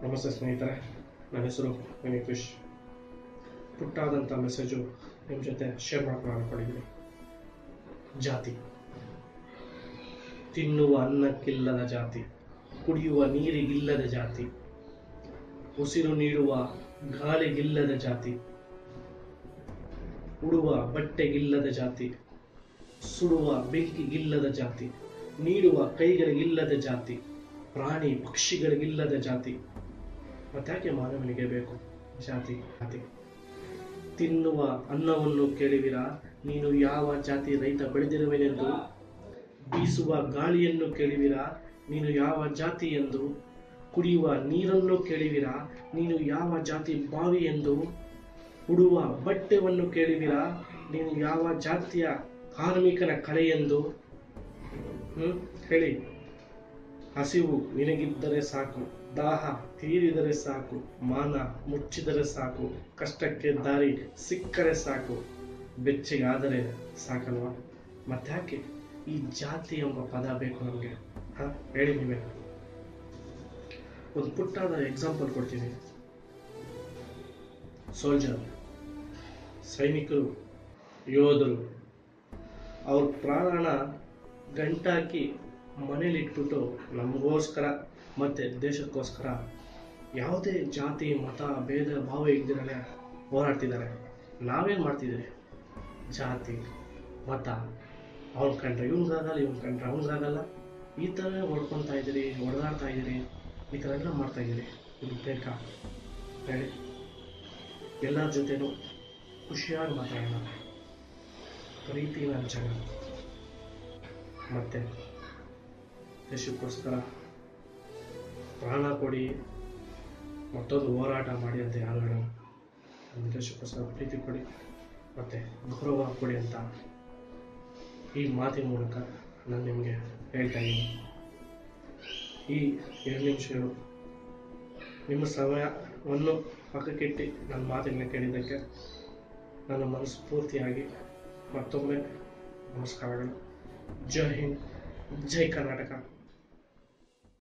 ನಮಸ್ತೆ ಸ್ನೇಹಿತರೆ, ನನ್ನ ಹೆಸರು ವಿನೀಶ್. ಪುಟ್ಟಾದಂಥ ಮೆಸೇಜು ನಿಮ್ಮ ಜೊತೆ ಶೇರ್ ಮಾಡ್ಕೊಂಡು ಅನ್ಕೊಂಡಿದ್ದೀನಿ. ಜಾತಿ, ತಿನ್ನುವ ಅನ್ನಕ್ಕಿಲ್ಲದ ಜಾತಿ, ಕುಡಿಯುವ ನೀರಿಗಿಲ್ಲದ ಜಾತಿ, ಉಸಿರು ನೀಡುವ ಗಾಳಿಗಿಲ್ಲದ ಜಾತಿ, ಉಡುವ ಬಟ್ಟೆಗಿಲ್ಲದ ಜಾತಿ, ಸುಡುವ ಬೆಂಕಿಗಿಲ್ಲದ ಜಾತಿ, ನೀಡುವ ಕೈಗಳಿಗಿಲ್ಲದ ಜಾತಿ, ಪ್ರಾಣಿ ಪಕ್ಷಿಗಳಿಗಿಲ್ಲದ ಜಾತಿ. ಮತ್ತಾಕೆ ಮಾನವನಿಗೆ ಬೇಕು ಜಾತಿ? ತಿನ್ನುವ ಅನ್ನವನ್ನು ಕೇಳುವಿರಾ, ನೀನು ಯಾವ ಜಾತಿ ರೈತ ಬೆಳೆದಿರುವೆನೆಂದು? ಬೀಸುವ ಗಾಳಿಯನ್ನು ಕೇಳುವಿರಾ, ನೀನು ಯಾವ ಜಾತಿ ಎಂದು? ಕುಡಿಯುವ ನೀರನ್ನು ಕೇಳುವಿರಾ, ನೀನು ಯಾವ ಜಾತಿ ಬಾವಿ ಎಂದು? ಉಡುವ ಬಟ್ಟೆಯನ್ನು ಕೇಳುವಿರಾ, ನೀನು ಯಾವ ಜಾತಿಯ ಕಾರ್ಮಿಕನ ಕಲೆ ಎಂದು? ಹೇಳಿ. ಹಸಿವು ನಿನಗಿದ್ದರೆ ಸಾಕು, ದಾಹ ತೀರಿದರೆ ಸಾಕು, ಮಾನ ಮುಚ್ಚಿದರೆ ಸಾಕು, ಕಷ್ಟಕ್ಕೆ ದಾರಿ ಸಿಕ್ಕರೆ ಸಾಕು, ಬೆಚ್ಚಗಾದರೆ ಸಾಕಲ್ವಾ? ಮತ್ತಾಕೆ ಈ ಜಾತಿ ಎಂಬ ಪದ ಬೇಕು ನಮಗೆ? ಹೇಳಿ ನೀವೇ. ಒಂದು ಪುಟ್ಟಾದ ಎಕ್ಸಾಂಪಲ್ ಕೊಡ್ತೀನಿ. ಸೋಲ್ಜರ್, ಸೈನಿಕರು, ಯೋಧರು, ಅವ್ರ ಪ್ರಾಣ ಗಂಟಾಕಿ ಮನೇಲಿಟ್ಬಿಟ್ಟು ನಮಗೋಸ್ಕರ ಮತ್ತು ದೇಶಕ್ಕೋಸ್ಕರ ಯಾವುದೇ ಜಾತಿ ಮತ ಭೇದ ಭಾವ ಇಲ್ದಿರೇ ಹೋರಾಡ್ತಿದ್ದಾರೆ. ನಾವೇನು ಮಾಡ್ತಿದ್ದೀರಿ? ಜಾತಿ ಮತ, ಅವ್ನು ಕಂಡ್ರೆ ಇವ್ನಿಗಾಗಲ್ಲ, ಇವ್ನು ಕಂಡ್ರೆ ಅವ್ನಿಗಾಗಲ್ಲ, ಈ ಥರ ಹೊಡ್ಕೊತಾ ಇದ್ದೀರಿ, ಹೊಡೆದಾಡ್ತಾ ಇದ್ದೀರಿ, ಈ ಥರ ಎಲ್ಲ ಮಾಡ್ತಾ ಇದ್ದೀರಿ. ಇದು ಬೇಕಾ? ಹೇಳಿ. ಎಲ್ಲರ ಜೊತೆನೂ ಖುಷಿಯಾಗಿ ಮಾತಾಡೋಣ, ಪ್ರೀತಿನ ಹಂಚೋಣ, ಮತ್ತು ದೇಶಕ್ಕೋಸ್ಕರ ಪ್ರಾಣ ಕೊಡಿ, ಮತ್ತೊಂದು ಹೋರಾಟ ಮಾಡಿ ಅಂತ ಯಾರು ಹೇಳೋಣ. ನಮ್ಮ ದೇಶಕ್ಕೋಸ್ಕರ ಪ್ರೀತಿ ಕೊಡಿ ಮತ್ತು ಗೌರವ ಕೊಡಿ ಅಂತ ಈ ಮಾತಿನ ಮೂಲಕ ನಾನು ನಿಮಗೆ ಹೇಳ್ತಾ ಇದ್ದೀನಿ. ಈ 2 ನಿಮಿಷಗಳು ನಿಮ್ಮ ಸಮಯವನ್ನು ಪಕ್ಕಕ್ಕಿಟ್ಟು ನನ್ನ ಮಾತಿನ ಕೇಳಿದ್ದಕ್ಕೆ ನನ್ನ ಮನಸ್ಫೂರ್ತಿಯಾಗಿ ಮತ್ತೊಮ್ಮೆ ನಮಸ್ಕಾರಗಳು. ಜೈ ಹಿಂದ್, ಜೈ ಕರ್ನಾಟಕ.